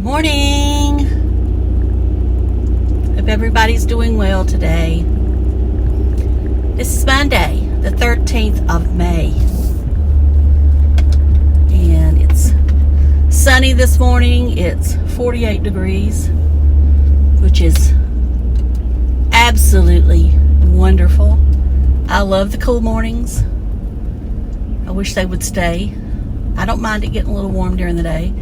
Morning. Hope everybody's doing well today. This is Monday, the 13th of May. And it's sunny this morning. It's 48 degrees, which is absolutely wonderful. I love the cool mornings. I wish they would stay. I don't mind it getting a little warm during the day.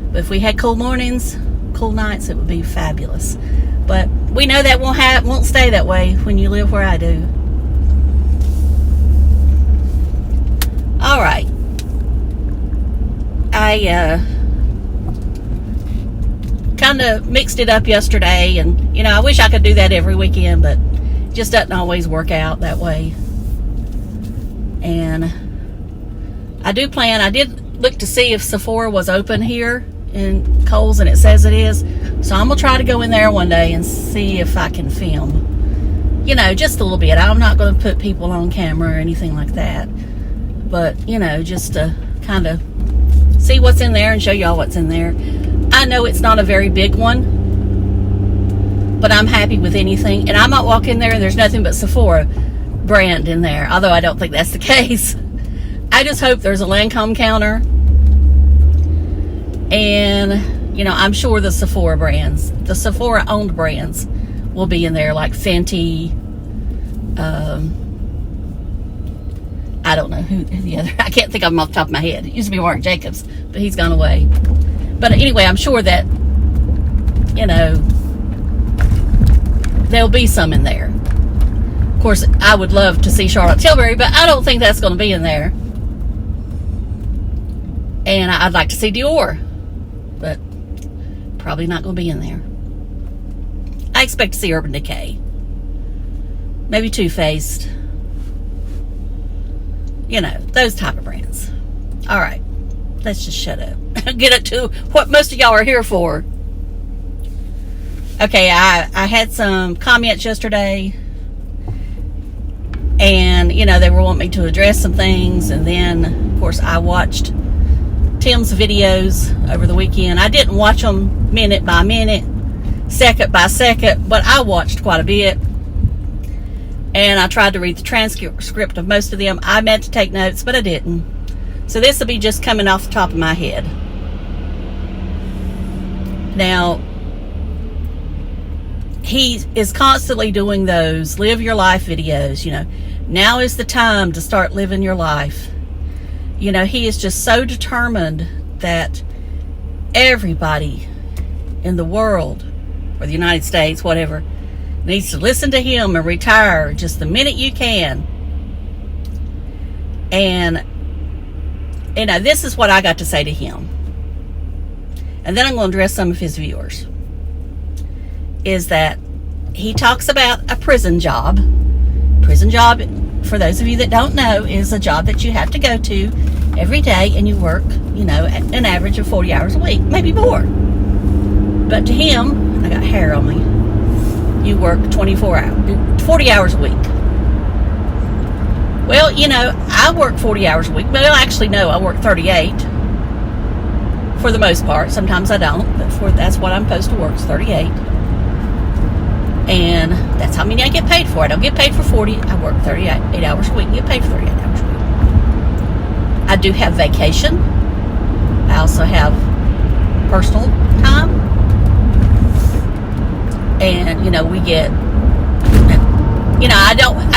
But if we had cool mornings, cool nights, it would be fabulous. But we know that won't stay that way when you live where I do. All right. I kind of mixed it up yesterday, and I wish I could do that every weekend, but it just doesn't always work out that way. And I did look to see if Sephora was open here in Kohl's, and it says it is. So I'm gonna try to go in there one day and see if I can film, just a little bit. I'm not gonna put people on camera or anything like that, but just to kind of see what's in there and show y'all what's in there. I know it's not a very big one, but I'm happy with anything, and I might walk in there and there's nothing but Sephora brand in there, although I don't think that's the case. I just hope there's a Lancome counter. And, I'm sure the Sephora brands, the Sephora owned brands will be in there, like Fenty. I don't know who the other, I can't think of them off the top of my head. It used to be Marc Jacobs, but he's gone away. But anyway, I'm sure that, there'll be some in there. Of course, I would love to see Charlotte Tilbury, but I don't think that's going to be in there. And I'd like to see Dior, but probably not going to be in there. I expect to see Urban Decay. Maybe Too Faced. Those type of brands. All right. Let's just shut up. Get it to what most of y'all are here for. Okay, I had some comments yesterday. And, they were wanting me to address some things. And then, of course, I watched Tim's videos over the weekend. I didn't watch them minute by minute, second by second, but I watched quite a bit. And I tried to read the transcript of most of them. I meant to take notes, but I didn't. So this will be just coming off the top of my head. Now, he is constantly doing those live your life videos. Now is the time to start living your life. He is just so determined that everybody in the world, or the United States, whatever, needs to listen to him and retire just the minute you can. And, this is what I got to say to him. And then I'm going to address some of his viewers. Is that he talks about a prison job. Prison job, for those of you that don't know, is a job that you have to go to every day, and you work, an average of 40 hours a week, maybe more. But to him, I got hair on me, you work 40 hours a week. Well, I work 40 hours a week. Well, actually, no, I work 38 for the most part. Sometimes I don't, but that's what I'm supposed to work, is 38. And that's how many I get paid for. I don't get paid for 40. I work 38 hours a week and get paid for 38 hours a week. I do have vacation. I also have personal time. And, we get, I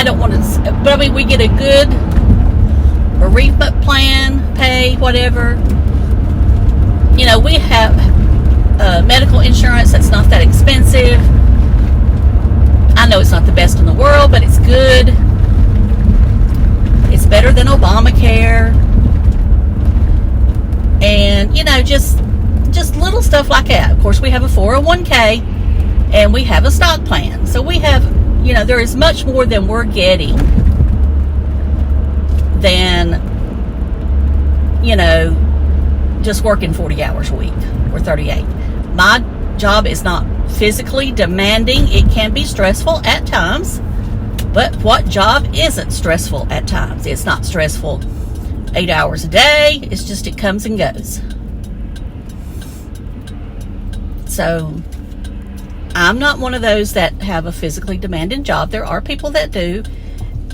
don't want to, but we get a good bereavement plan, pay, whatever. We have medical insurance that's not that expensive. I know it's not the best in the world, but it's good. It's better than Obamacare. And, just little stuff like that. Of course, we have a 401k and we have a stock plan. So we have, there is much more than we're getting than, just working 40 hours a week or 38. My job is not physically demanding. It can be stressful at times, but what job isn't stressful at times? It's not stressful 8 hours a day. It's just, it comes and goes. So I'm not one of those that have a physically demanding job. There are people that do.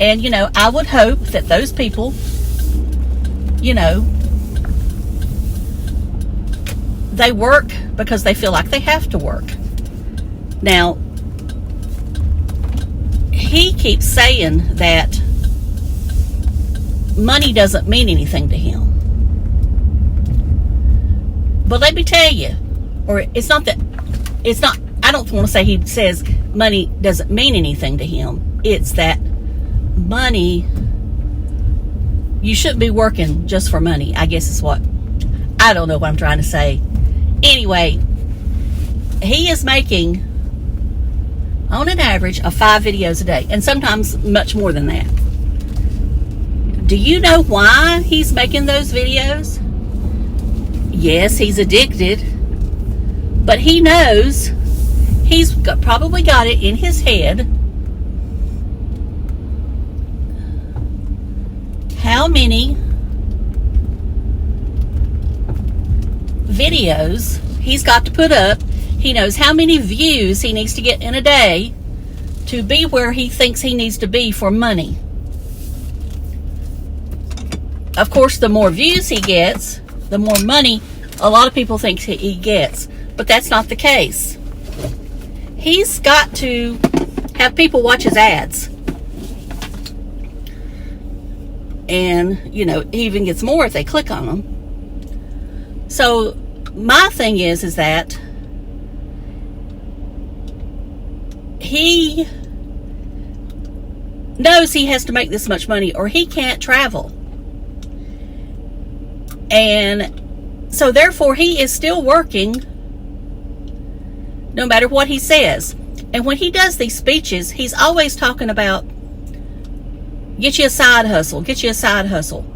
And, you know, I would hope that those people, you know, they work because they feel like they have to work. Now, he keeps saying that money doesn't mean anything to him. But let me tell you, or it's not, I don't want to say he says money doesn't mean anything to him. It's that money, you shouldn't be working just for money, I guess is what, I don't know what I'm trying to say. Anyway, he is making, on an average, of 5 videos a day, and sometimes much more than that. Do you know why he's making those videos? Yes, he's addicted, but he knows he's probably got it in his head how many videos he's got to put up. He knows how many views he needs to get in a day to be where he thinks he needs to be for money. Of course, the more views he gets, the more money a lot of people think he gets. But that's not the case. He's got to have people watch his ads. And, you know, he even gets more if they click on them. So my thing is that he knows he has to make this much money or he can't travel. And so therefore he is still working no matter what he says. And when he does these speeches, he's always talking about get you a side hustle, get you a side hustle.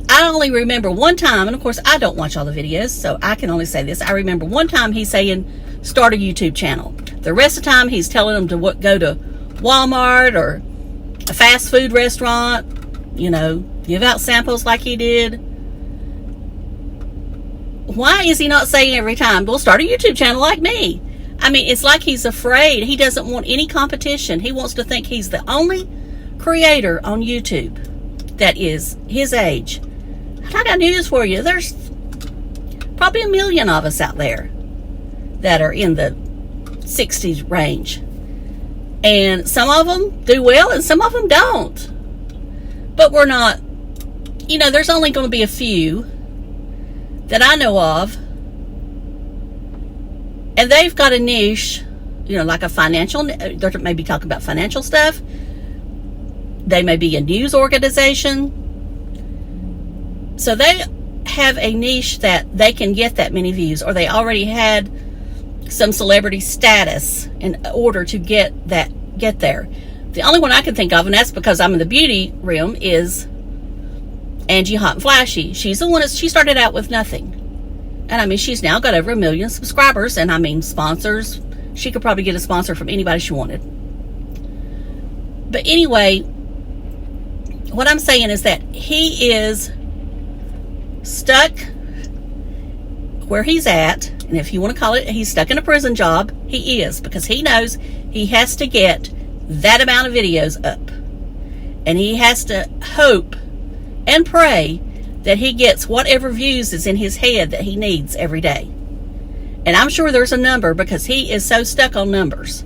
I only remember one time, and of course I don't watch all the videos, so I can only say this. I remember one time he's saying start a YouTube channel. The rest of the time he's telling them to go to Walmart or a fast food restaurant, you know, give out samples like he did. Why is he not saying every time, well, start a YouTube channel like me? I mean, it's like he's afraid. He doesn't want any competition. He wants to think he's the only creator on YouTube that is his age. And I got news for you. There's probably 1 million of us out there that are in the 60s range. And some of them do well and some of them don't. But we're not, you know, there's only going to be a few that I know of, and they've got a niche, you know, like a financial, they may be talking about financial stuff. They may be a news organization. So they have a niche that they can get that many views, or they already had some celebrity status in order to get there. The only one I can think of, and that's because I'm in the beauty realm, is Angie Hot and Flashy. She's the one she started out with nothing. And I mean, she's now got over 1 million subscribers, and I mean, sponsors. She could probably get a sponsor from anybody she wanted. But anyway, what I'm saying is that he is stuck where he's at. And if you want to call it, he's stuck in a prison job, he is, because he knows he has to get that amount of videos up. And he has to hope and pray that he gets whatever views is in his head that he needs every day. And I'm sure there's a number, because he is so stuck on numbers.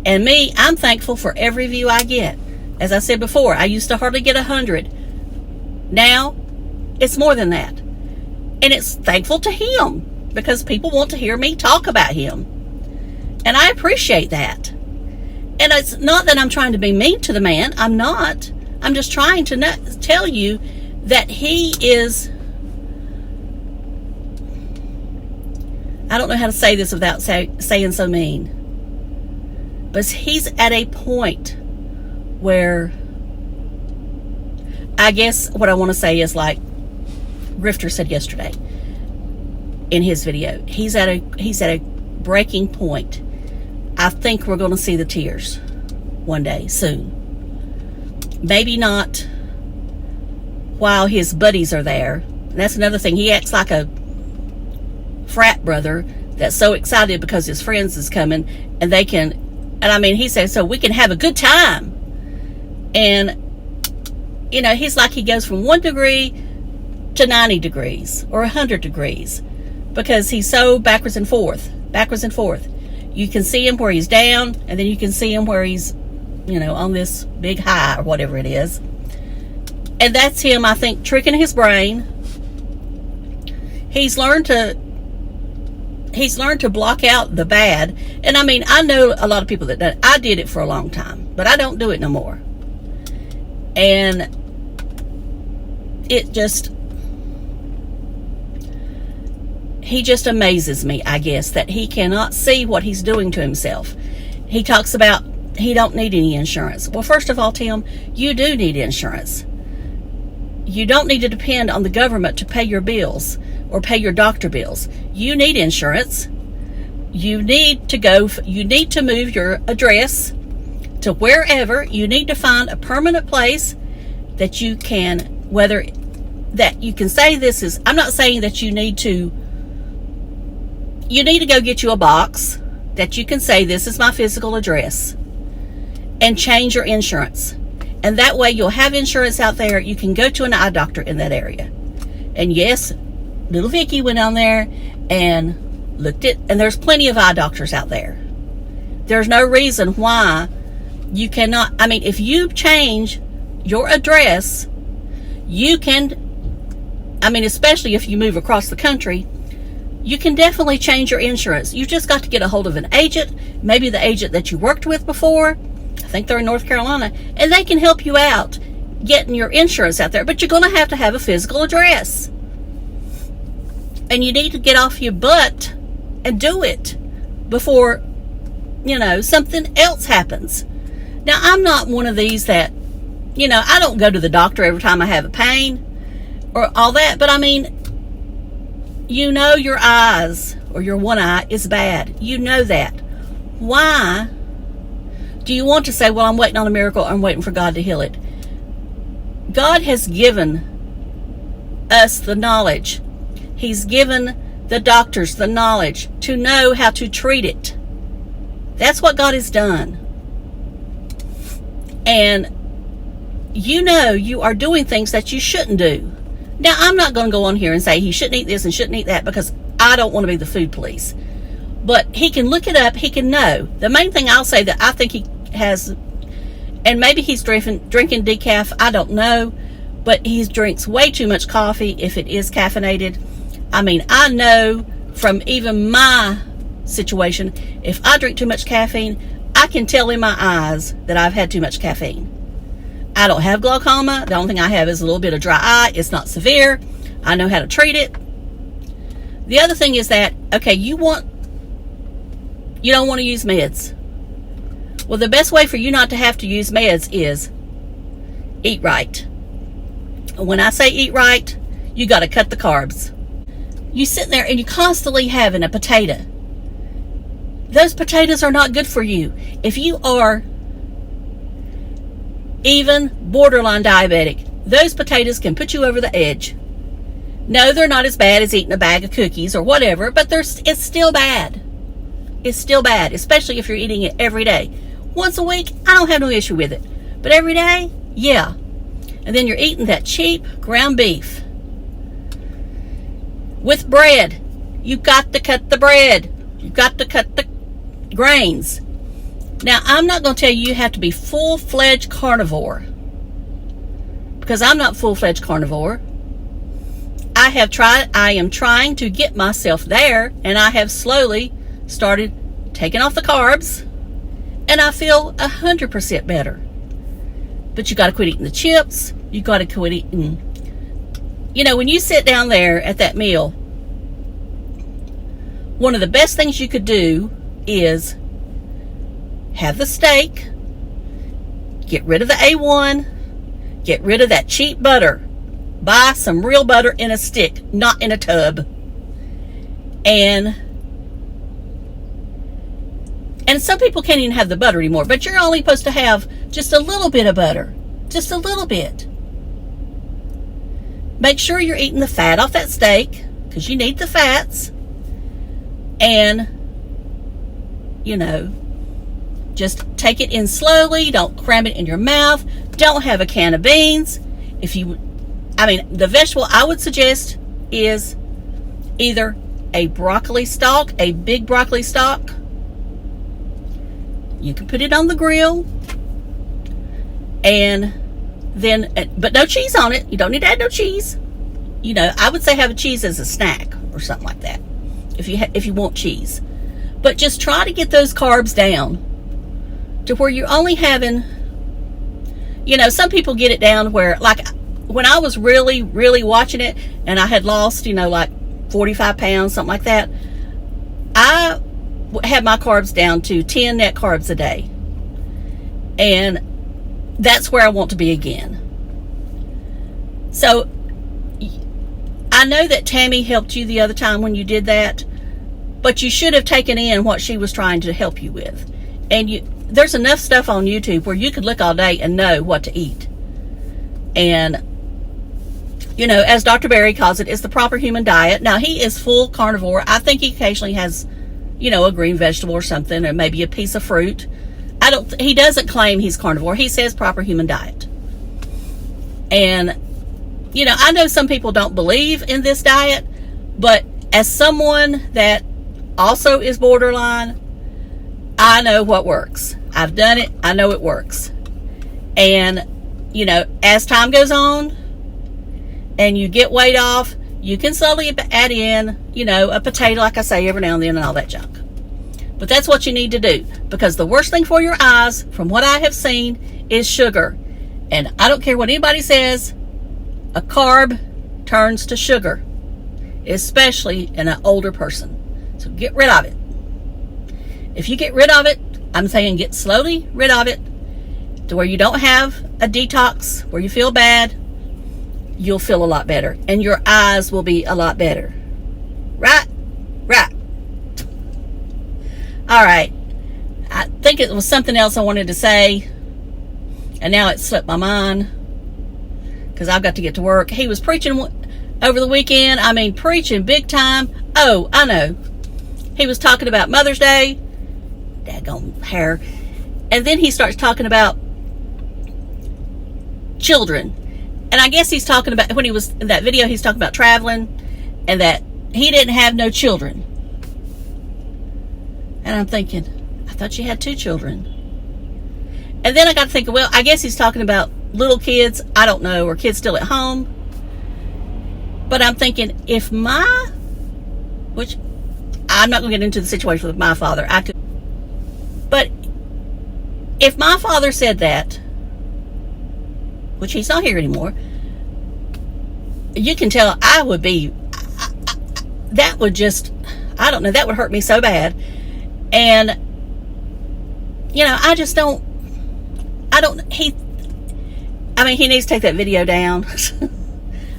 And me, I'm thankful for every view I get. As I said before, I used to hardly get 100. Now, it's more than that. And it's thankful to him, because people want to hear me talk about him. And I appreciate that. And it's not that I'm trying to be mean to the man. I'm not. I'm just trying to tell you that he is, I don't know how to say this without saying so mean, but he's at a point where, I guess what I want to say is like Grifter said yesterday in his video, he's at a breaking point. I think we're going to see the tears one day soon. Maybe not while his buddies are there. And that's another thing. He acts like a frat brother that's so excited because his friends is coming, and they can, and I mean, he says, so we can have a good time. And, you know, he's like, he goes from 1 degree to 90 degrees or 100 degrees because he's so backwards and forth. You can see him where he's down, and then you can see him where he's, you know, on this big high or whatever it is. And that's him, I think, tricking his brain. He's learned to block out the bad. And I mean, I know a lot of people that do it. I did it for a long time, but I don't do it no more. And he just amazes me, I guess, that he cannot see what he's doing to himself. He talks about he don't need any insurance. Well, first of all, Tim, you do need insurance. You don't need to depend on the government to pay your bills or pay your doctor bills. You need insurance. You need to move your address to wherever. You need to find a permanent place that you can, that you can say this is, I'm not saying that you need to go get you a box that you can say this is my physical address and change your insurance. And that way you'll have insurance out there. You can go to an eye doctor in that area. And yes, little Vicky went on there and looked at, and there's plenty of eye doctors out there. There's no reason why you cannot. I mean, if you change your address, you can, I mean, especially if you move across the country, you can definitely change your insurance. You just got to get a hold of an agent, maybe the agent that you worked with before. I think they're in North Carolina, and they can help you out getting your insurance out there. But you're going to have a physical address. And you need to get off your butt and do it before, you know, something else happens. Now, I'm not one of these that, you know, I don't go to the doctor every time I have a pain or all that. But I mean, you know, your eyes or your one eye is bad. You know that. Why do you want to say, well, I'm waiting on a miracle, I'm waiting for God to heal it? God has given us the knowledge. He's given the doctors the knowledge to know how to treat it. That's what God has done. And you know you are doing things that you shouldn't do. Now, I'm not going to go on here and say he shouldn't eat this and shouldn't eat that, because I don't want to be the food police. But he can look it up. He can know. The main thing I'll say that I think he has, and maybe he's drinking decaf, I don't know, but he drinks way too much coffee if it is caffeinated. I mean, I know from even my situation, if I drink too much caffeine, I can tell in my eyes that I've had too much caffeine. I don't have glaucoma. The only thing I have is a little bit of dry eye. It's not severe. I know how to treat it. The other thing is that, okay, you don't want to use meds. Well, the best way for you not to have to use meds is eat right. When I say eat right, you got to cut the carbs. You sit there and you constantly having a potato. Those potatoes are not good for you. If you are even borderline diabetic, those potatoes can put you over the edge. No, they're not as bad as eating a bag of cookies or whatever, but it's still bad. It's still bad, especially if you're eating it every day. Once a week, I don't have no issue with it. But every day, yeah. And then you're eating that cheap ground beef. With bread, you've got to cut the bread. You've got to cut the grains. Now, I'm not going to tell you have to be full-fledged carnivore, because I'm not full-fledged carnivore. I am trying to get myself there, and I have slowly started taking off the carbs, and I feel 100% better. But you got to quit eating the chips. You got to quit eating. You know, when you sit down there at that meal, one of the best things you could do is have the steak, get rid of the A1, get rid of that cheap butter, buy some real butter in a stick, not in a tub, and some people can't even have the butter anymore, but you're only supposed to have just a little bit of butter, just a little bit. Make sure you're eating the fat off that steak, because you need the fats. And, you know, just take it in slowly. Don't cram it in your mouth. Don't have a can of beans. The vegetable I would suggest is either a broccoli stalk, a big broccoli stalk. You can put it on the grill. And then, but no cheese on it. You don't need to add no cheese. You know, I would say have a cheese as a snack or something like that, if you want cheese. But just try to get those carbs down to where you're only having, you know, some people get it down where, like when I was really, really watching it and I had lost, you know, like 45 pounds, something like that, I had my carbs down to 10 net carbs a day. And that's where I want to be again. So I know that Tammy helped you the other time when you did that, but you should have taken in what she was trying to help you with. And there's enough stuff on YouTube where you could look all day and know what to eat. And, you know, as Dr. Berry calls it, it's the proper human diet. Now, he is full carnivore. I think he occasionally has, you know, a green vegetable or something, or maybe a piece of fruit. He doesn't claim he's carnivore. He says proper human diet. And, you know, I know some people don't believe in this diet, but as someone that also is borderline, I know what works. I've done it. I know it works. And, you know, as time goes on and you get weight off, you can slowly add in, you know, a potato, like I say, every now and then, and all that junk. But that's what you need to do, because the worst thing for your eyes, from what I have seen, is sugar. And I don't care what anybody says, a carb turns to sugar, especially in an older person. So get rid of it. If you get rid of it, I'm saying get slowly rid of it to where you don't have a detox, where you feel bad. You'll feel a lot better, and your eyes will be a lot better. Right? Right. All right. I think it was something else I wanted to say, and now it slipped my mind because I've got to get to work. He was preaching over the weekend. I mean, preaching big time. Oh, I know. He was talking about Mother's Day. Daggone hair. And then he starts talking about children. And I guess he's talking about, when he was in that video, he's talking about traveling and that he didn't have no children. And I'm thinking, I thought you had 2 children. And then I got to thinking, well, I guess he's talking about little kids, I don't know, or kids still at home. But I'm thinking, which I'm not going to get into the situation with my father. But if my father said that, which he's not here anymore, you can tell I would be, that would just, I don't know, that would hurt me so bad. And, you know, he needs to take that video down.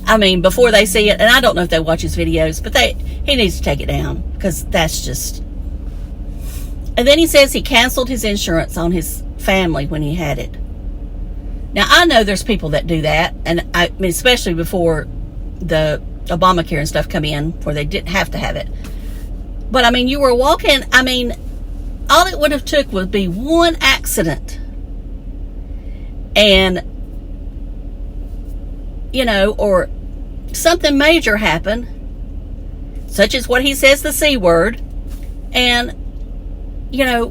I mean, before they see it, and I don't know if they watch his videos, but he needs to take it down, because that's just. And then he says he canceled his insurance on his family when he had it. Now, I know there's people that do that, and I mean, especially before the Obamacare and stuff come in, where they didn't have to have it. But, I mean, you were walking, I mean, all it would have took would be one accident. And, you know, or something major happen, such as what he says, the C word, and, you know,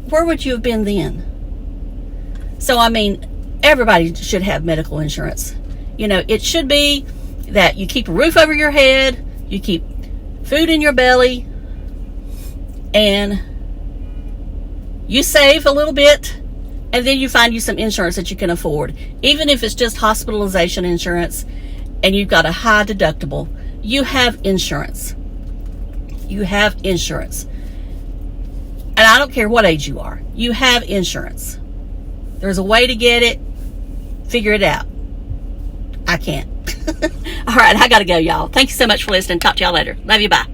where would you have been then? So, I mean, everybody should have medical insurance. You know, it should be that you keep a roof over your head, you keep food in your belly, and you save a little bit, and then you find you some insurance that you can afford. Even if it's just hospitalization insurance and you've got a high deductible, you have insurance. You have insurance. And I don't care what age you are. You have insurance. There's a way to get it. Figure it out. I can't. All right, I got to go, y'all. Thank you so much for listening. Talk to y'all later. Love you. Bye.